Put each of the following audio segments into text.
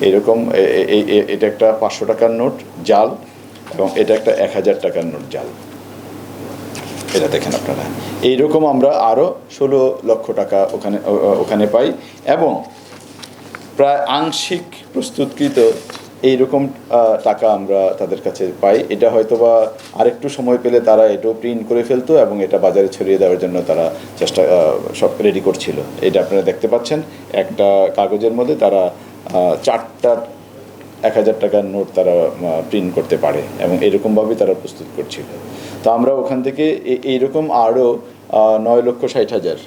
এইরকম এটা একটা 500 টাকার নোট জাল, এবং এটা একটা 1000 টাকার নোট জাল। এটা দেখেন আপনারা, এইরকম আমরা আরও 16 লক্ষ টাকা ওখানে পাই, এবং প্রায় আংশিক প্রস্তুতকৃত এইরকম টাকা আমরা তাদের কাছে পাই। এটা হয়তো বা আরেকটু সময় পেলে তারা এটাও প্রিন্ট করে ফেলতো এবং এটা বাজারে ছড়িয়ে দেওয়ার জন্য তারা সব রেডি করছিল। এটা আপনারা দেখতে পাচ্ছেন, একটা কাগজের মধ্যে তারা 4টা 1000 টাকার নোট তারা প্রিন্ট করতে পারে, এবং এরকমভাবেই তারা প্রস্তুত করছিল। তো আমরা ওখান থেকে এইরকম আরও 9,60,000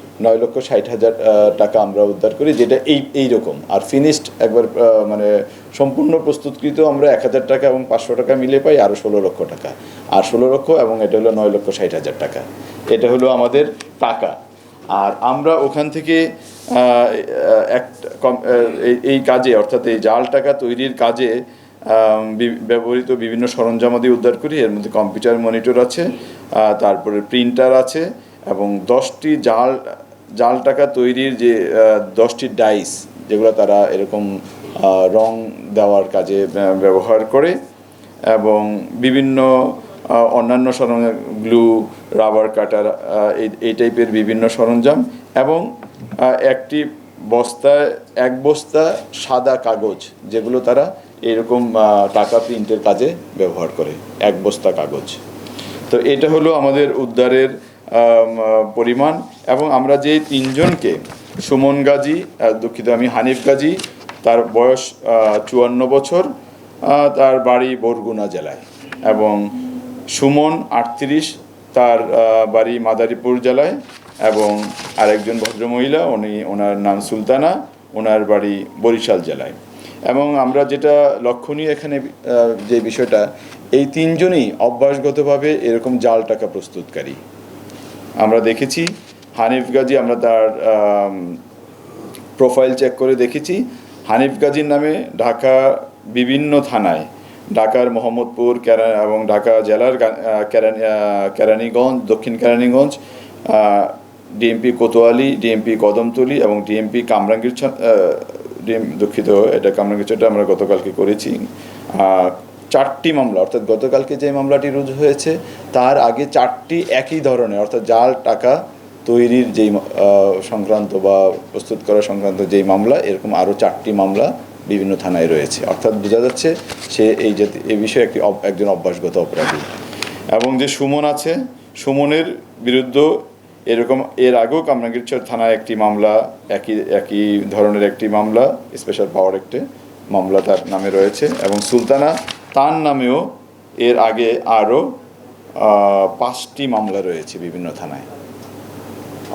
টাকা আমরা উদ্ধার করি, যেটা এইরকম। আর ফিনিশড একবার মানে সম্পূর্ণ প্রস্তুতকৃত আমরা 1000 টাকা এবং 500 টাকা মিলে পাই আরও 16 লক্ষ টাকা, আর 16 লক্ষ, এবং এটা হলো 9,60,000 টাকা। এটা হলো আমাদের টাকা। আর আমরা ওখান থেকে এই কাজে, অর্থাৎ এই জাল টাকা তৈরির কাজে ব্যবহৃত বিভিন্ন সরঞ্জামাদি উদ্ধার করি। এর মধ্যে কম্পিউটার মনিটর আছে, তারপরে প্রিন্টার আছে, এবং 10টি জাল টাকা তৈরির যে 10টি ডাইস, যেগুলো তারা এরকম রং দেওয়ার কাজে ব্যবহার করে, এবং বিভিন্ন অন্যান্য সরঞ্জাম, গ্লু, রাবার কাটার, এই টাইপের বিভিন্ন সরঞ্জাম, এবং একটি এক বস্তা সাদা কাগজ, যেগুলো তারা এরকম টাকা প্রিন্টের কাজে ব্যবহার করে, এক বস্তা কাগজ। তো এটা হলো আমাদের উদ্ধারের পরিমাণ। এবং আমরা যে 3জনকে, সুমন গাজী, আমি হানিফ গাজী, তার বয়স 54 বছর, তার বাড়ি বরগুনা জেলায়, এবং সুমন 38, তার বাড়ি মাদারীপুর জেলায়, এবং আরেকজন ভদ্রমহিলা, ওনার নাম সুলতানা, ওনার বাড়ি বরিশাল জেলায়। এবং আমরা যেটা লক্ষণীয় এখানে যে বিষয়টা, এই 3জনই অভ্যাসগতভাবে এরকম জাল টাকা প্রস্তুতকারী। আমরা দেখেছি হানিফ গাজী, আমরা তার প্রোফাইল চেক করে দেখেছি, হানিফ গাজীর নামে ঢাকা বিভিন্ন থানায়, ঢাকার মোহাম্মদপুর এবং ঢাকা জেলার কেরানীগঞ্জ, দক্ষিণ কেরানীগঞ্জ, ডিএমপি কোতোয়ালি, ডিএমপি কদমতলী, এবং ডিএমপি কামরাঙ্গীরচর, দুঃখিত, এটা কামরাঙ্গীরচরটা আমরা গতকালকে করেছি। 4টি মামলা, অর্থাৎ গতকালকে যে মামলাটি রুজু হয়েছে তার আগে 4টি একই ধরনের, অর্থাৎ জাল টাকা তৈরির যেই সংক্রান্ত বা প্রস্তুত করা সংক্রান্ত যেই মামলা, এরকম আরও 4টি মামলা বিভিন্ন থানায় রয়েছে। অর্থাৎ বোঝা যাচ্ছে সে এই বিষয়ে একজন অভ্যাসগত অপরাধী। এবং যে সুমন আছে, সুমনের বিরুদ্ধে এরকম এর আগেও কামরাঙ্গীরচর থানায় একটি মামলা, একই ধরনের একটি মামলা, স্পেশাল পাওয়ার একটি মামলা তার নামে রয়েছে, এবং সুলতানা, তার নামেও এর আগে আরও 5টি মামলা রয়েছে বিভিন্ন থানায়।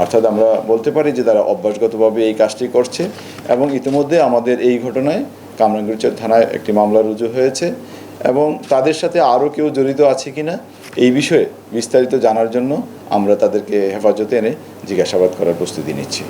অর্থাৎ আমরা বলতে পারি যে তারা অভ্যাসগতভাবে এই কাজটি করছে। এবং ইতিমধ্যে আমাদের এই ঘটনায় কামরাঙ্গীরচর থানায় একটি মামলা রুজু হয়েছে, এবং তাদের সাথে আরও কেউ জড়িত আছে কিনা এই বিষয়ে বিস্তারিত জানার জন্য আমরা তাদেরকে হেফাজতে এনে জিজ্ঞাসাবাদ করার প্রস্তুতি নিচ্ছি।